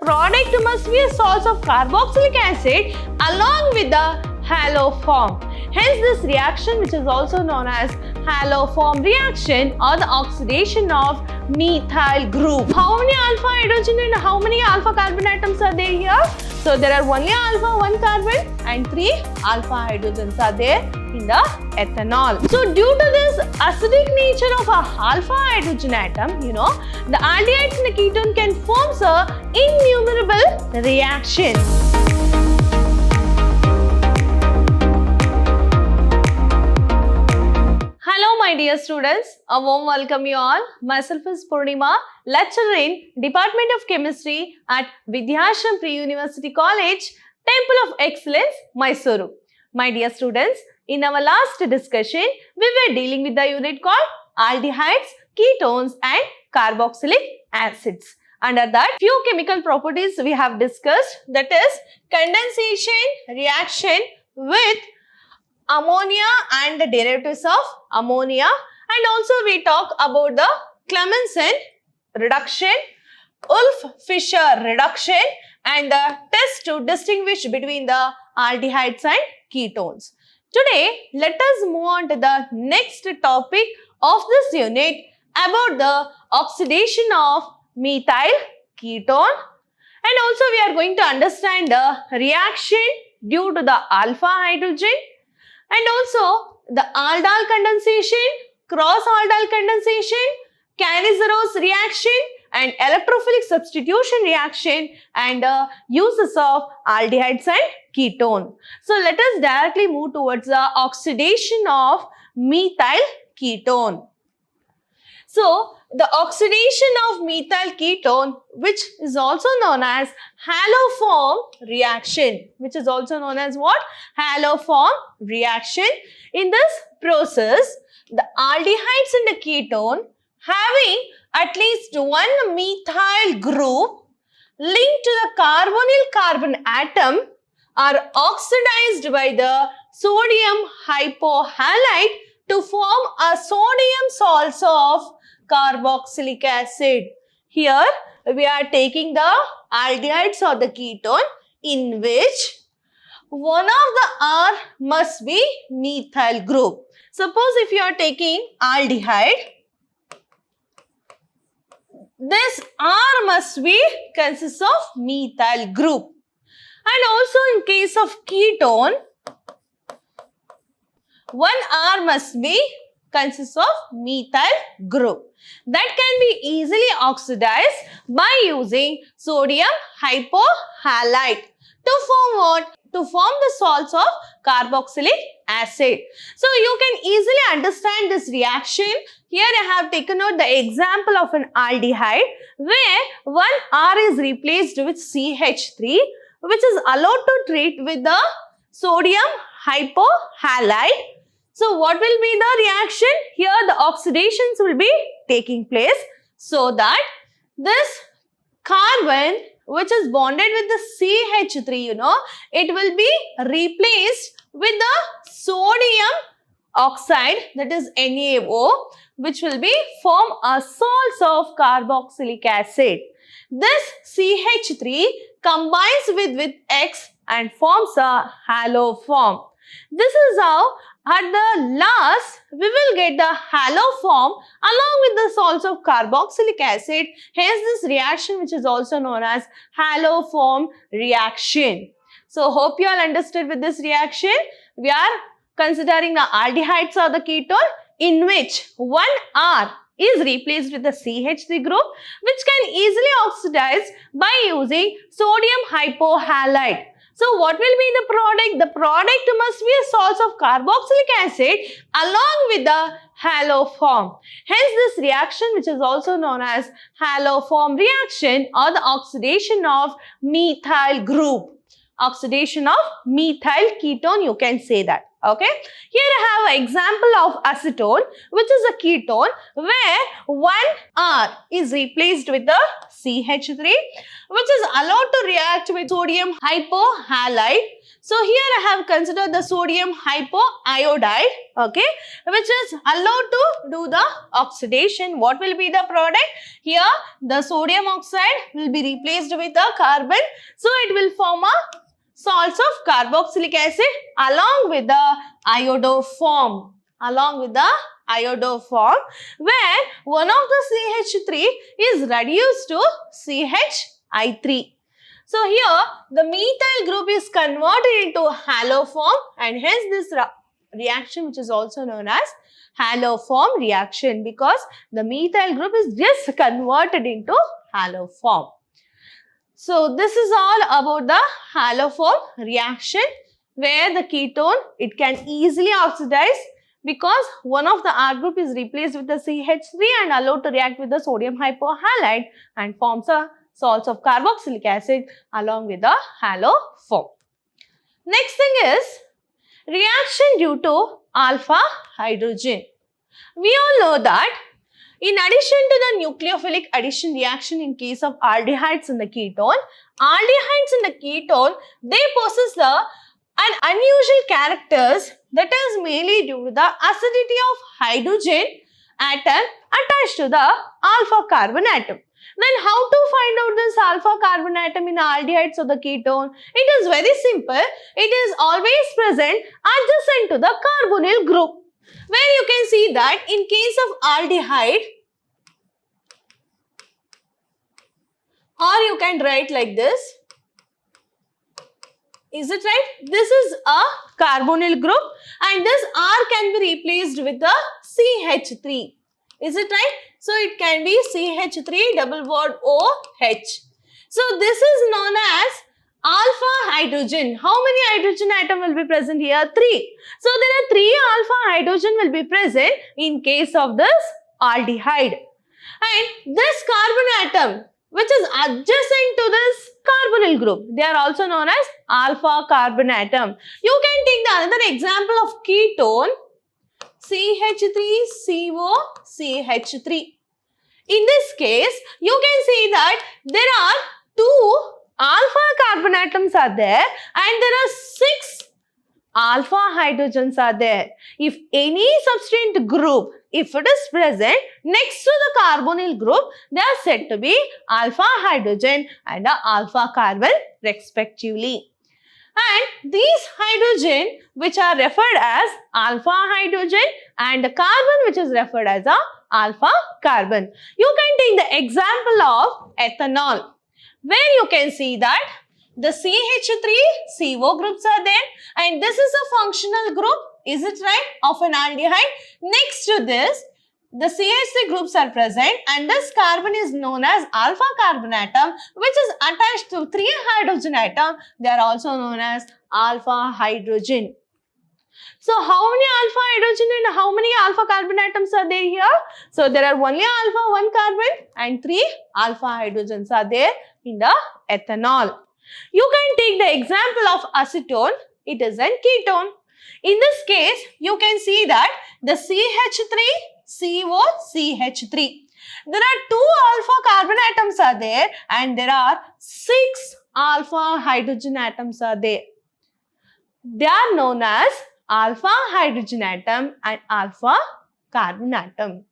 Product must be a source of carboxylic acid along with the haloform. Hence this reaction, which is also known as haloform reaction or the oxidation of methyl group. How many alpha hydrogen and how many alpha carbon atoms are there here? So there are only alpha 1 carbon and 3 alpha hydrogens are there in the ethanol. So due to this acidic nature of a alpha hydrogen atom, the aldehydes in the ketone can form innumerable reactions. Hello my dear students, a warm welcome you all. Myself is Purnima, lecturer in Department of Chemistry at Vidhyaashram Pre-University College, Temple of Excellence, Mysuru. My dear students, in our last discussion, we were dealing with the unit called Aldehydes, Ketones and Carboxylic acids. Under that, few chemical properties we have discussed, that is condensation reaction with ammonia and the derivatives of ammonia, and also we talk about the Clemmensen reduction, Wolff-Fischer reduction and the test to distinguish between the aldehydes and ketones. Today, let us move on to the next topic of this unit about the oxidation of methyl ketone, and also we are going to understand the reaction due to the alpha hydrogen and also the aldol condensation, cross-aldol condensation, CANNIZZARO'S reaction and electrophilic substitution reaction and uses of aldehydes and ketone. So let us directly move towards the oxidation of methyl ketone. So the oxidation of methyl ketone, which is also known as haloform reaction, which is also known as what? Haloform reaction. In this process, the aldehydes in the ketone having at least one methyl group linked to the carbonyl carbon atom are oxidized by the sodium hypohalite to form a sodium salts of carboxylic acid. Here we are taking the aldehydes or the ketone in which one of the R must be methyl group. Suppose if you are taking aldehyde, this R must be consists of methyl group. And also in case of ketone, one R must be consists of methyl group. That can be easily oxidized by using sodium hypohalite to form what? To form the salts of carboxylic acid. So you can easily understand this reaction. Here I have taken out the example of an aldehyde where one R is replaced with CH3, which is allowed to treat with the sodium hypohalite. So what will be the reaction? Here the oxidations will be taking place so that this carbon which is bonded with the CH3, it will be replaced with the sodium oxide, that is NaO, which will be form a salts of carboxylic acid. This CH3 combines with X and forms a haloform. This is how at the last we will get the haloform along with the salts of carboxylic acid. Hence this reaction, which is also known as haloform reaction. So hope you all understood with this reaction. We are considering the aldehydes or the ketone in which one R is replaced with the CH3 group, which can easily oxidize by using sodium hypohalite. So what will be the product? The product must be a salts of carboxylic acid along with the haloform. Hence this reaction, which is also known as haloform reaction or the oxidation of methyl group. Oxidation of methyl ketone, you can say that. Okay. Here I have an example of acetone, which is a ketone where one R is replaced with the CH3, which is allowed to react with sodium hypohalite. So here I have considered the sodium hypoiodide, okay, which is allowed to do the oxidation. What will be the product? Here the sodium oxide will be replaced with a carbon. So it will form a salts of carboxylic acid along with the iodoform. Where one of the CH3 is reduced to CHI3. So here the methyl group is converted into haloform, and hence this reaction, which is also known as haloform reaction, because the methyl group is just converted into haloform. So this is all about the haloform reaction, where the ketone, it can easily oxidize because one of the R group is replaced with the CH3 and allowed to react with the sodium hypohalide and forms a salts of carboxylic acid along with the haloform. Next thing is reaction due to alpha hydrogen. We all know that in addition to the nucleophilic addition reaction in case of aldehydes in the ketone, they possess an unusual characters, that is mainly due to the acidity of hydrogen atom attached to the alpha carbon atom. Then how to find out this alpha carbon atom in aldehydes of the ketone? It is very simple. It is always present adjacent to the carbonyl group, where you can see that in case of aldehyde, or you can write like this. Is it right? This is a carbonyl group and this R can be replaced with the CH3. Is it right? So it can be CH3 double bond OH. So this is known as alpha hydrogen. How many hydrogen atom will be present here? 3. So there are 3 alpha hydrogen will be present in case of this aldehyde. And this carbon atom, which is adjacent to this carbonyl group, they are also known as alpha carbon atom. You can take the another example of ketone, CH3COCH3. In this case, you can see that there are 2 alpha carbon atoms are there and there are 6 alpha hydrogens are there. If any substituent group, if it is present next to the carbonyl group, they are said to be alpha hydrogen and alpha carbon respectively. And these hydrogen which are referred as alpha hydrogen and the carbon which is referred as a alpha carbon. You can take the example of ethanol, where you can see that the CH3CO groups are there and this is a functional group, is it right, of an aldehyde. Next to this, the CH3 groups are present and this carbon is known as alpha carbon atom, which is attached to 3 hydrogen atom. They are also known as alpha hydrogen. So how many alpha hydrogen and how many alpha carbon atoms are there here? So there are only alpha 1 carbon and 3 alpha hydrogens are there in the ethanol. You can take the example of acetone. It is a ketone. In this case, you can see that the CH3COCH3. There are 2 alpha carbon atoms are there and there are 6 alpha hydrogen atoms are there. They are known as alpha hydrogen atom and alpha carbon atom.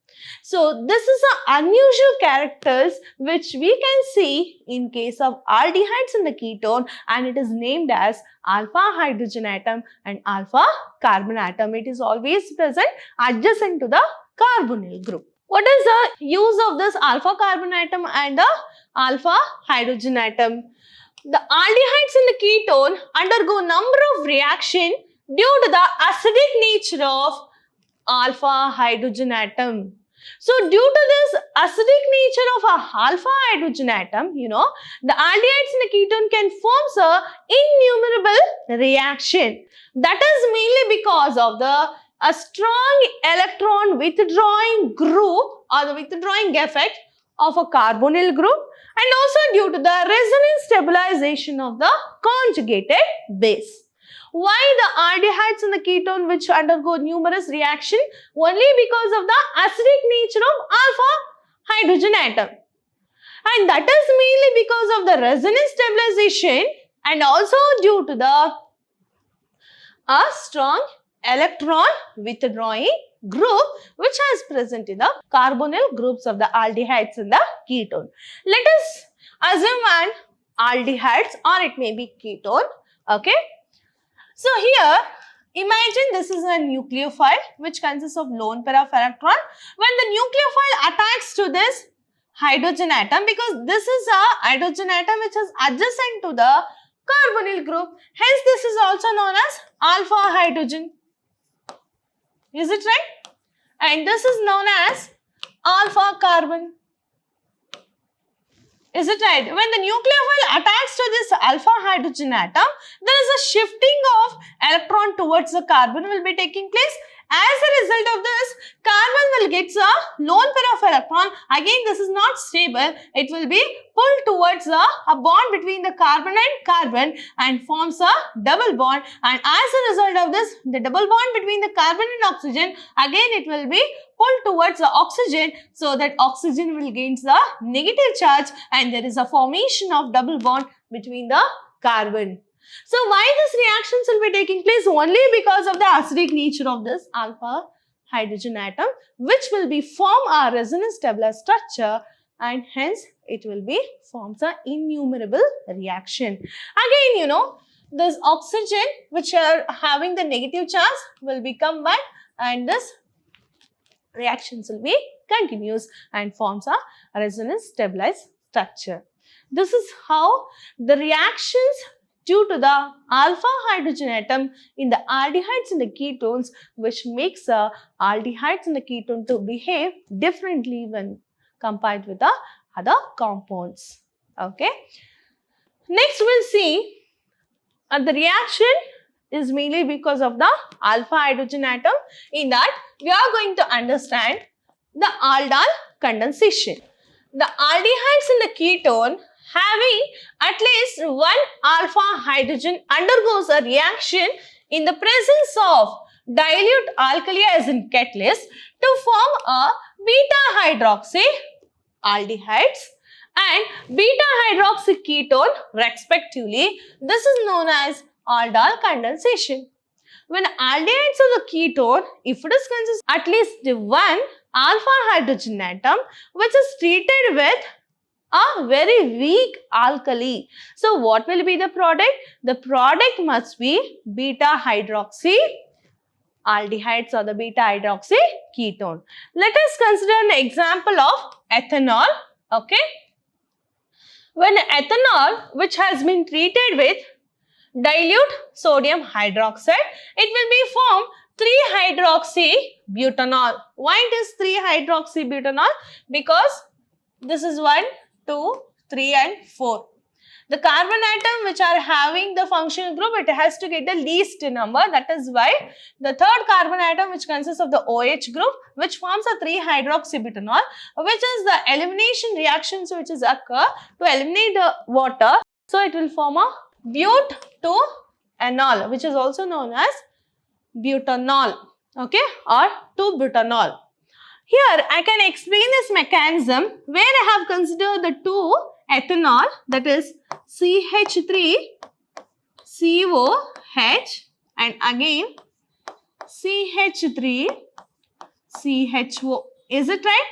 So this is an unusual characters which we can see in case of aldehydes in the ketone, and it is named as alpha hydrogen atom and alpha carbon atom. It is always present adjacent to the carbonyl group. What is the use of this alpha carbon atom and the alpha hydrogen atom? The aldehydes in the ketone undergo number of reaction due to the acidic nature of alpha hydrogen atom. So due to this acidic nature of a alpha hydrogen atom, the aldehydes in the ketone can form innumerable reaction. That is mainly because of a strong electron withdrawing group or the withdrawing effect of a carbonyl group, and also due to the resonance stabilization of the conjugated base. Why the aldehydes in the ketone which undergo numerous reaction? Only because of the acidic nature of alpha hydrogen atom. And that is mainly because of the resonance stabilization and also due to the a strong electron withdrawing group which is present in the carbonyl groups of the aldehydes in the ketone. Let us assume an aldehydes or it may be ketone. Okay. So here, imagine this is a nucleophile which consists of lone pair of electron. When the nucleophile attacks to this hydrogen atom, because this is a hydrogen atom which is adjacent to the carbonyl group, hence this is also known as alpha hydrogen. Is it right? And this is known as alpha carbon. Is it right? When the nucleophile attacks to this alpha hydrogen atom, there is a shifting of electron towards the carbon will be taking place. As a result of this, carbon will get a lone pair of electron. Again, this is not stable. It will be pulled towards a bond between the carbon and carbon and forms a double bond. And as a result of this, the double bond between the carbon and oxygen, again it will be pulled towards the oxygen, so that oxygen will gain the negative charge and there is a formation of double bond between the carbon. So why these reactions will be taking place? Only because of the acidic nature of this alpha hydrogen atom, which will be form a resonance stabilized structure, and hence it will be forms a innumerable reaction. Again, you know, this oxygen which are having the negative charge will be combined and this reactions will be continuous and forms a resonance stabilized structure. This is how the reactions due to the alpha hydrogen atom in the aldehydes and the ketones, which makes the aldehydes and the ketone to behave differently when compared with the other compounds. Okay. Next we'll see the reaction is mainly because of the alpha hydrogen atom. In that we are going to understand the aldol condensation. The aldehydes in the ketone having at least one alpha hydrogen undergoes a reaction in the presence of dilute alkali as in catalyst to form a beta hydroxy aldehydes and beta hydroxy ketone respectively. This is known as aldol condensation. When aldehydes of the ketone, if it is consists at least one alpha hydrogen atom which is treated with a very weak alkali. So what will be the product? The product must be beta hydroxy aldehydes or the beta hydroxy ketone. Let us consider an example of ethanol. Okay. When ethanol which has been treated with dilute sodium hydroxide, it will be formed 3-hydroxybutanol. Why it is 3-hydroxybutanol? Because this is 1, 2, 3 and 4. The carbon atom which are having the functional group, it has to get the least number. That is why the third carbon atom which consists of the OH group which forms a 3-hydroxybutanol, which is the elimination reactions which is occur to eliminate the water. So it will form a but to anol, which is also known as butanol, okay, or 2-butanol. Here I can explain this mechanism where I have considered the 2 ethanol, that is CH3 COH and again CH3 CHO. Is it right?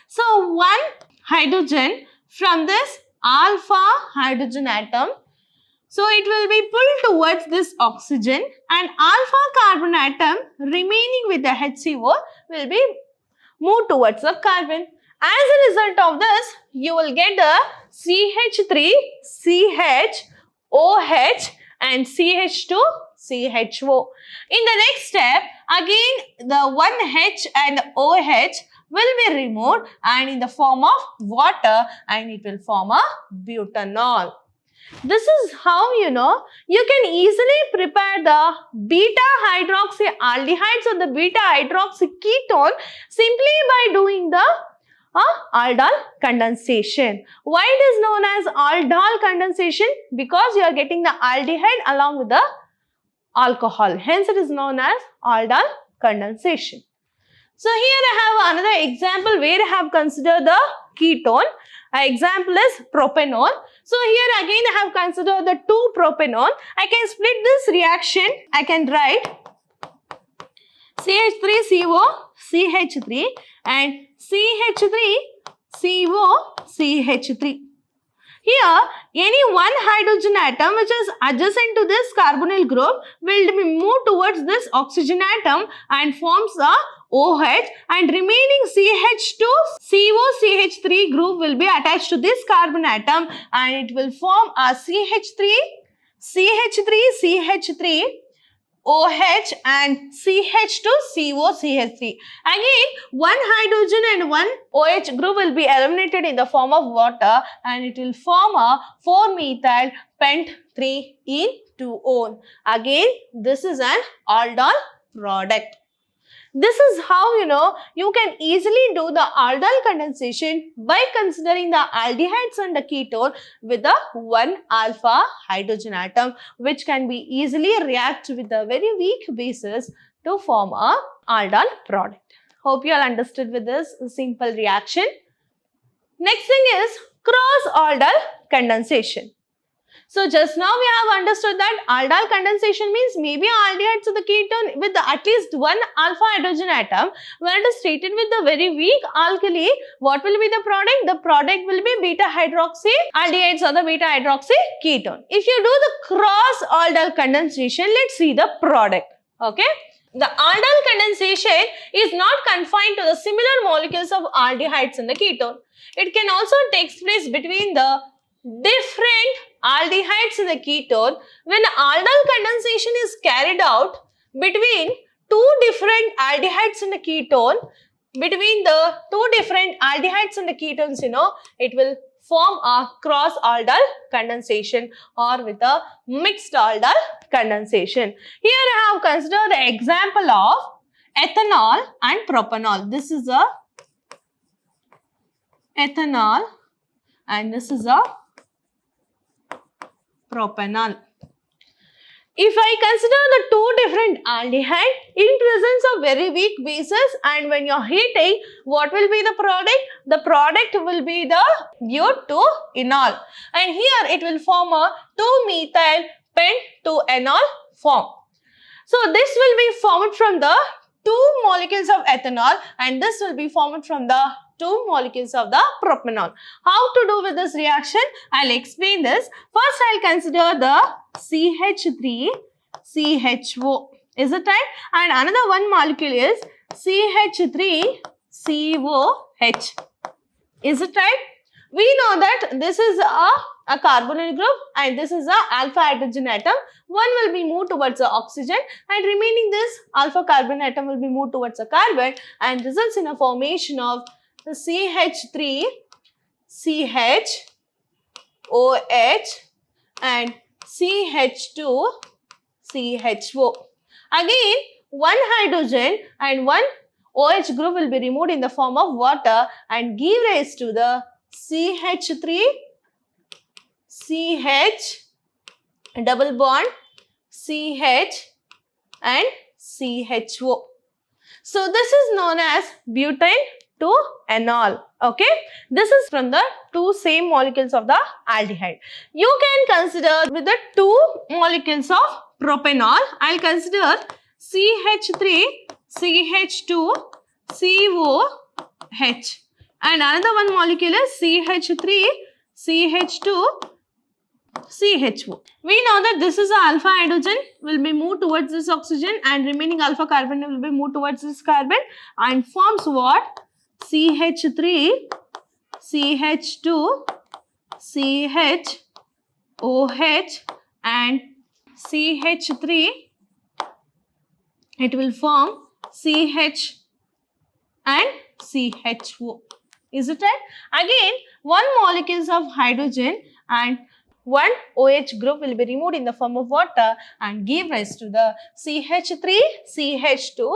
So one hydrogen from this alpha hydrogen atom, so it will be pulled towards this oxygen and alpha carbon atom remaining with the HCO will be moved towards the carbon. As a result of this, you will get the CH3, CH, OH and CH2, CHO. In the next step, again the one H and OH will be removed and in the form of water and it will form a butanol. This is how you can easily prepare the beta hydroxy aldehydes or the beta hydroxy ketone simply by doing the aldol condensation. Why it is known as aldol condensation? Because you are getting the aldehyde along with the alcohol. Hence it is known as aldol condensation. So here I have another example where I have considered the ketone. Example is propanol. So here again I have considered the 2-propanol. I can split this reaction. I can write CH3CO CH3 and CH3CO CH3. Here, any one hydrogen atom which is adjacent to this carbonyl group will be moved towards this oxygen atom and forms a OH, and remaining CH2CO CH3 group will be attached to this carbon atom and it will form a CH3 OH and CH2CO CH3. Again, one hydrogen and one OH group will be eliminated in the form of water and it will form a 4-methyl pent 3-ene-2-one. Again, this is an aldol product. This is how you can easily do the aldol condensation by considering the aldehydes and the ketone with the 1 alpha hydrogen atom, which can be easily react with a very weak basis to form a aldol product. Hope you all understood with this simple reaction. Next thing is cross aldol condensation. So just now we have understood that aldol condensation means maybe aldehydes of the ketone with at least 1 alpha hydrogen atom. When it is treated with the very weak alkali, what will be the product? The product will be beta hydroxy aldehydes or the beta hydroxy ketone. If you do the cross aldol condensation, let's see the product. Okay. The aldol condensation is not confined to the similar molecules of aldehydes and the ketone. It can also take place between the different aldehydes in the ketone. When aldol condensation is carried out between two different aldehydes in the ketone, between the two different aldehydes and the ketones, it will form a cross aldol condensation or with a mixed aldol condensation. Here I have considered the example of ethanol and propanol. This is a ethanol and this is a propanol. If I consider the two different aldehyde in presence of very weak bases, and when you are heating, what will be the product? The product will be the butadienol, and here it will form a 2-methyl pent-2-enol form. So this will be formed from the 2 molecules of ethanol and this will be formed from the 2 molecules of the propanol. How to do with this reaction? I'll explain this. First, I'll consider the CH3CHO. Is it right? And another one molecule is CH3COH. Is it right? We know that this is a carbonyl group and this is a alpha hydrogen atom. One will be moved towards the oxygen and remaining this alpha carbon atom will be moved towards the carbon and results in a formation of the CH3CHOH and CH2CHO. Again, one hydrogen and one OH group will be removed in the form of water and give rise to the CH3CH double bond CH and CHO. So this is known as butane-2-enol. Okay, this is from the 2 same molecules of the aldehyde. You can consider with the 2 molecules of propanol. I'll consider CH3CH2COH and another one molecule is CH3CH2CHO. We know that this is a alpha hydrogen will be moved towards this oxygen and remaining alpha carbon will be moved towards this carbon and forms what? CH3CH2CHOH and CH3. It will form CH and CHO. Is it right? Again, 1 molecules of hydrogen and 1 OH group will be removed in the form of water and give rise to the CH3CH2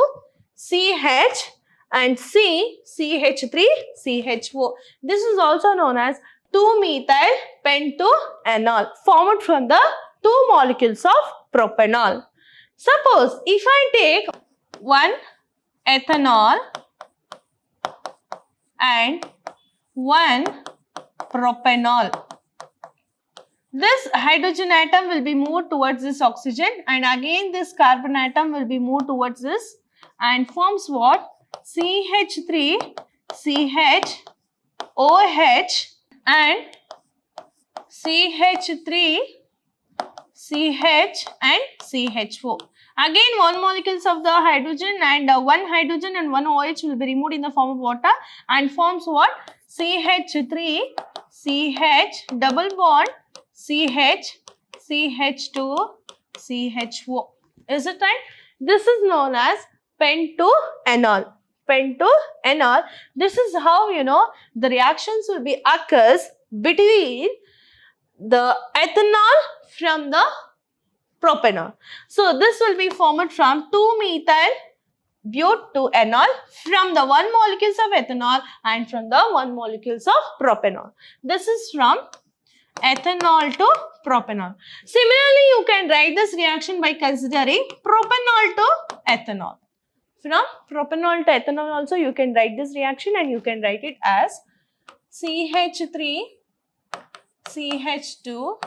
CH and CH3CHO. This is also known as 2-methyl pent-2-enol formed from the 2 molecules of propanol. Suppose if I take 1 ethanol and 1 propanol. This hydrogen atom will be moved towards this oxygen, and again this carbon atom will be moved towards this and forms what? CH3, CH, OH and CH3, CH and CH4. Again, one molecules of the hydrogen and one hydrogen and one OH will be removed in the form of water and forms what? CH3, CH, double bond, CH, CH2, CH4. Is it right? This is known as pent-to-enol. Pent-to-enol. This is how, the reactions will be occurs between the ethanol from the propanol. So this will be formed from 2-methyl butanol from the 1 molecules of ethanol and from the 1 molecules of propanol. This is from ethanol to propanol. Similarly, you can write this reaction by considering propanol to ethanol. From propanol to ethanol also you can write this reaction, and you can write it as CH3, CH2,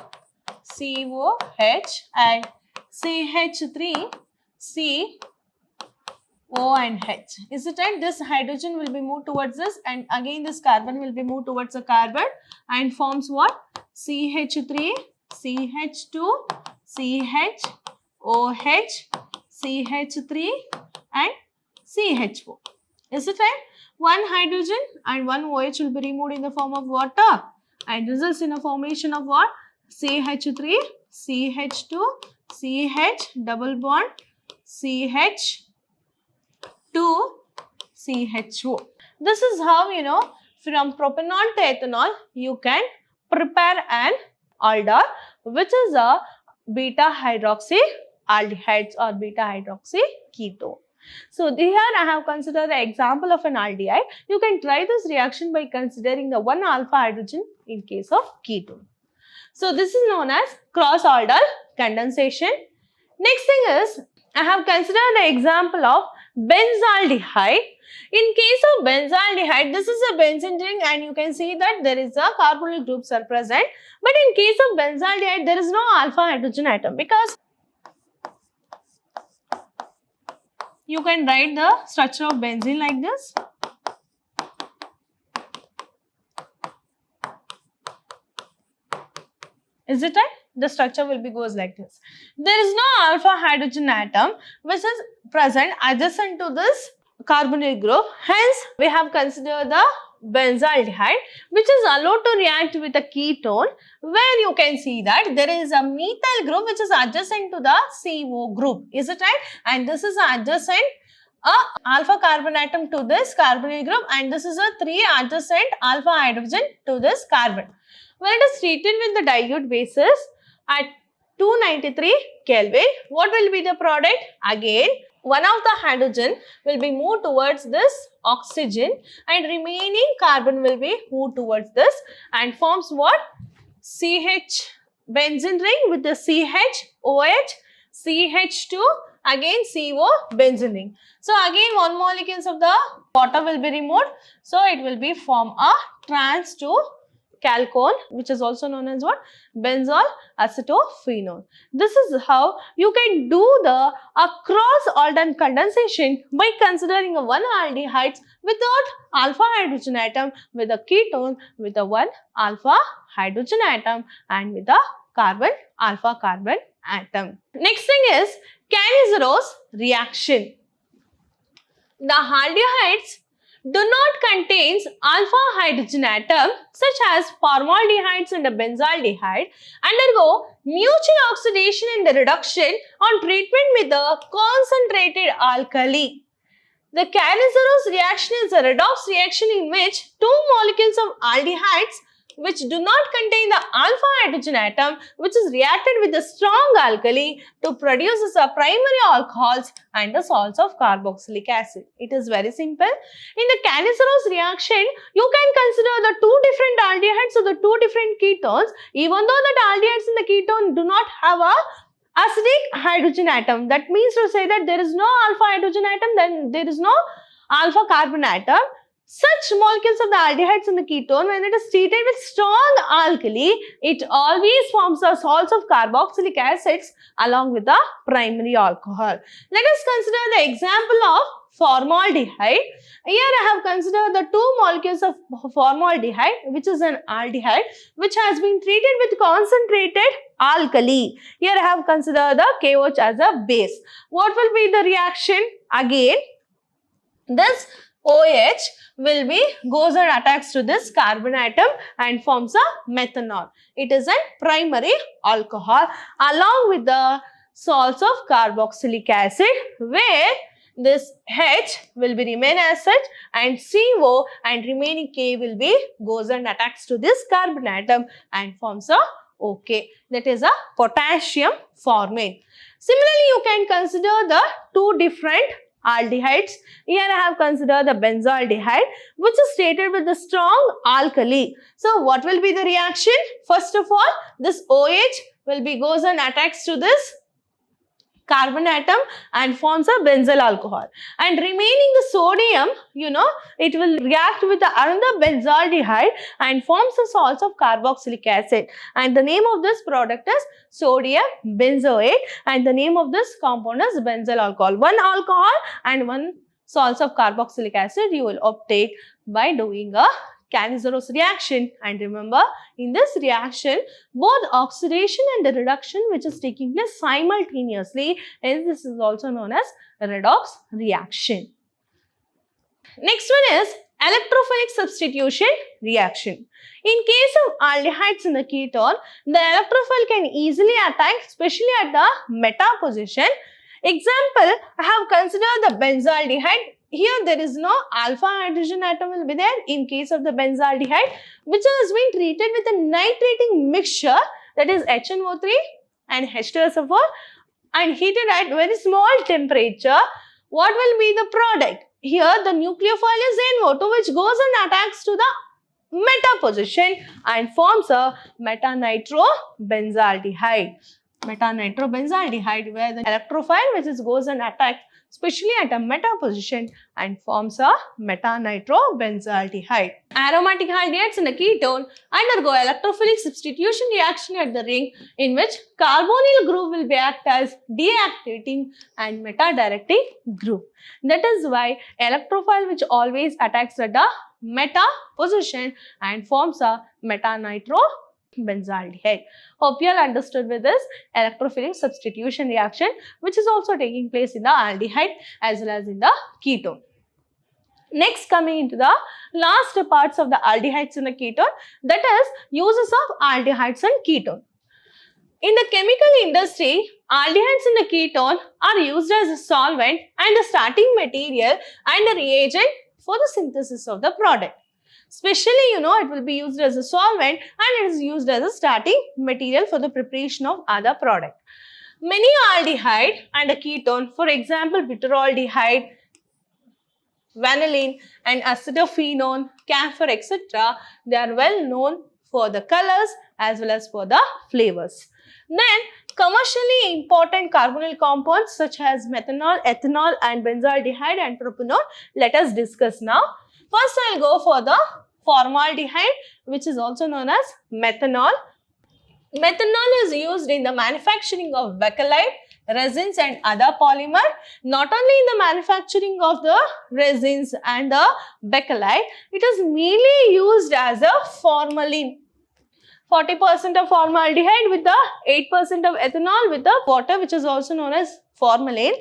COH and CH3, CO and H. Is it right? This hydrogen will be moved towards this, and again this carbon will be moved towards the carbon and forms what? CH3, CH2, CH, OH, CH3 and CH4. Is it right? One hydrogen and one OH will be removed in the form of water and results in a formation of what? CH3, CH2, CH, double bond, CH, 2 CHO. This is how, from propanol to ethanol, you can prepare an aldol, which is a beta hydroxy aldehydes or beta hydroxy ketone. So here I have considered the example of an aldehyde. You can try this reaction by considering the 1 alpha hydrogen in case of ketone. So this is known as cross-aldol condensation. Next thing is, I have considered the example of benzaldehyde. In case of benzaldehyde, this is a benzene ring and you can see that there is a carbonyl groups are present. But in case of benzaldehyde, there is no alpha hydrogen atom, because you can write the structure of benzene like this. Is it right? The structure will be goes like this. There is no alpha hydrogen atom which is present adjacent to this carbonyl group. Hence, we have considered the benzaldehyde, which is allowed to react with a ketone, where you can see that there is a methyl group which is adjacent to the CO group. Is it right? And this is adjacent alpha carbon atom to this carbonyl group, and this is a 3 adjacent alpha hydrogen to this carbon. When it is treated with the dilute basis at 293 Kelvin, what will be the product? Again, one of the hydrogen will be moved towards this oxygen and remaining carbon will be moved towards this and forms what? CH benzene ring with the CH, OH, CH2, again CO benzene ring. So again one molecules of the water will be removed. So it will be form a trans to chalcone, which is also known as what? Benzol acetophenol. This is how you can do the cross-aldol condensation by considering a 1 aldehydes without alpha hydrogen atom with a ketone with a 1 alpha hydrogen atom and with a carbon alpha carbon atom. Next thing is CANNIZZARO'S reaction. The aldehydes do not contain alpha hydrogen atom such as formaldehydes and benzaldehyde undergo mutual oxidation and reduction on treatment with a concentrated alkali. The CANNIZZARO'S reaction is a redox reaction in which 2 molecules of aldehydes which do not contain the alpha hydrogen atom which is reacted with the strong alkali to produce the primary alcohols and the salts of carboxylic acid. It is very simple. In the CANNIZZARO'S reaction, you can consider the 2 different aldehydes or the 2 different ketones, even though the aldehydes in the ketone do not have a acidic hydrogen atom. That means to say that there is no alpha hydrogen atom, then there is no alpha carbon atom. Such molecules of the aldehydes in the ketone, when it is treated with strong alkali, it always forms the salts of carboxylic acids along with the primary alcohol. Let us consider the example of formaldehyde. Here I have considered the two molecules of formaldehyde, which is an aldehyde, which has been treated with concentrated alkali. Here I have considered the KOH as a base. What will be the reaction? Again, this OH will be goes and attacks to this carbon atom and forms a methanol. It is a primary alcohol along with the salts of carboxylic acid, where this H will be remain as such and CO and remaining K will be goes and attacks to this carbon atom and forms a OK. That is a potassium formate. Similarly, you can consider the two different aldehydes. Here I have considered the benzaldehyde, which is treated with the strong alkali. So what will be the reaction? First of all, this OH will be goes and attacks to this carbon atom and forms a benzyl alcohol, and remaining the sodium, it will react with the another benzaldehyde and forms the salts of carboxylic acid, and the name of this product is sodium benzoate, and the name of this compound is benzyl alcohol. One alcohol and one salts of carboxylic acid you will obtain by doing a CANNIZZARO'S reaction. And remember, in this reaction, both oxidation and the reduction which is taking place simultaneously, and this is also known as redox reaction. Next one is electrophilic substitution reaction. In case of aldehydes in the ketone, the electrophile can easily attack, especially at the meta position. Example, I have considered the benzaldehyde. Here there is no alpha hydrogen atom will be there in case of the benzaldehyde, which has been treated with a nitrating mixture, that is HNO3 and H2SO4, and heated at very small temperature. What will be the product? Here the nucleophile is NO2, which goes and attacks to the meta position and forms a metanitrobenzaldehyde. Metanitrobenzaldehyde, where the electrophile which is goes and attacks especially at a meta position and forms a metanitrobenzaldehyde. Aromatic aldehydes in a ketone undergo electrophilic substitution reaction at the ring, in which carbonyl group will be act as deactivating and meta-directing group. That is why electrophile which always attacks at the meta position and forms a metanitrobenzaldehyde. Hope you all understood with this electrophilic substitution reaction, which is also taking place in the aldehyde as well as in the ketone. Next, coming into the last parts of the aldehydes in the ketone, that is uses of aldehydes and ketone. In the chemical industry, aldehydes in the ketone are used as a solvent and a starting material and a reagent for the synthesis of the product. Especially, it will be used as a solvent and it is used as a starting material for the preparation of other product. Many aldehyde and a ketone, for example, butyraldehyde, vanillin and acetophenone, camphor, etc., they are well known for the colors as well as for the flavors. Then, commercially important carbonyl compounds such as methanol, ethanol and benzaldehyde and propanol, let us discuss now. First, I will go for the formaldehyde, which is also known as methanol. Methanol is used in the manufacturing of bakelite, resins and other polymer. Not only in the manufacturing of the resins and the bakelite, it is mainly used as a formalin. 40% of formaldehyde with the 8% of ethanol with the water, which is also known as formalin.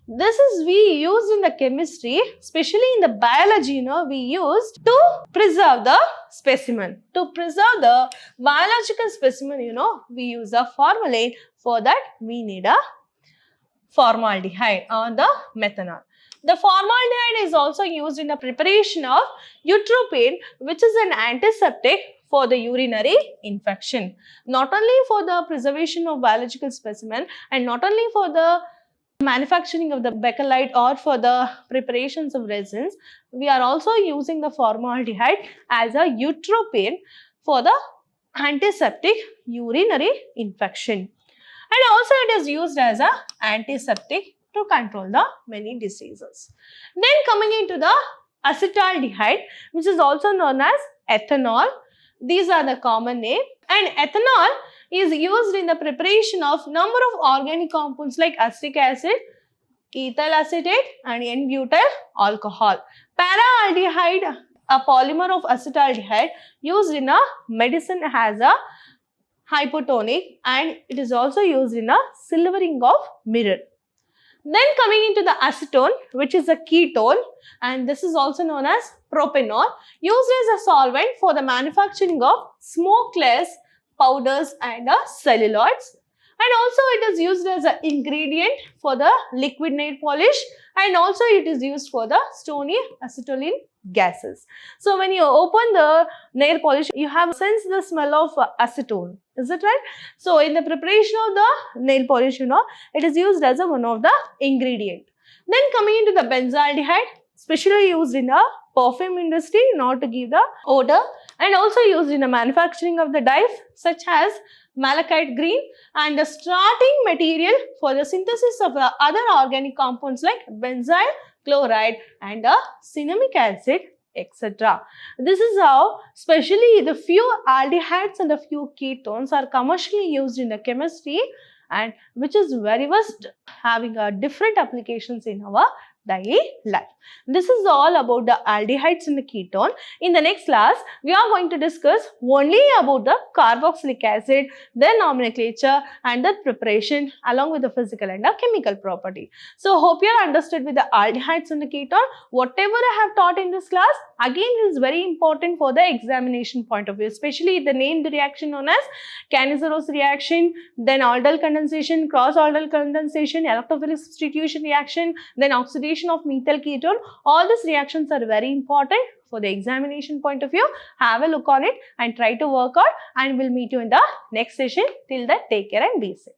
This is we use in the chemistry, especially in the biology, we used to preserve the specimen. To preserve the biological specimen, we use a formalin. For that, we need a formaldehyde or the methanol. The formaldehyde is also used in the preparation of eutropine, which is an antiseptic for the urinary infection. Not only for the preservation of biological specimen and not only for the manufacturing of the bakelite or for the preparations of resins, we are also using the formaldehyde as a eutropine for the antiseptic urinary infection. And also it is used as a antiseptic to control the many diseases. Then coming into the acetaldehyde, which is also known as ethanol. These are the common name. And ethanol is used in the preparation of number of organic compounds like acetic acid, ethyl acetate and N-butyl alcohol. Paraaldehyde, a polymer of acetaldehyde used in a medicine, has a hypotonic and it is also used in a silvering of mirror. Then coming into the acetone, which is a ketone, and this is also known as propanol, used as a solvent for the manufacturing of smokeless powders and celluloids. And also it is used as an ingredient for the liquid nail polish, and also it is used for the stony acetylene gases. So when you open the nail polish, you have sensed the smell of acetone. Is it right? So in the preparation of the nail polish, it is used as one of the ingredient. Then coming into the benzaldehyde, specially used in a perfume industry in order to give the odor, and also used in the manufacturing of the dyes such as malachite green, and the starting material for the synthesis of the other organic compounds like benzyl chloride and cinnamic acid, etc. This is how especially the few aldehydes and the few ketones are commercially used in the chemistry, and which is very vast, having different applications in our daily life. This is all about the aldehydes and the ketone. In the next class, we are going to discuss only about the carboxylic acid, their nomenclature and their preparation along with the physical and the chemical property. So, hope you are understood with the aldehydes and the ketone. Whatever I have taught in this class, again is very important for the examination point of view, especially the named reaction known as CANNIZZARO'S reaction, then aldol condensation, cross-aldol condensation, electrophilic substitution reaction, then oxidation of methyl ketone. All these reactions are very important for the examination point of view. Have a look on it and try to work out, and we'll meet you in the next session. Till then, take care and be safe.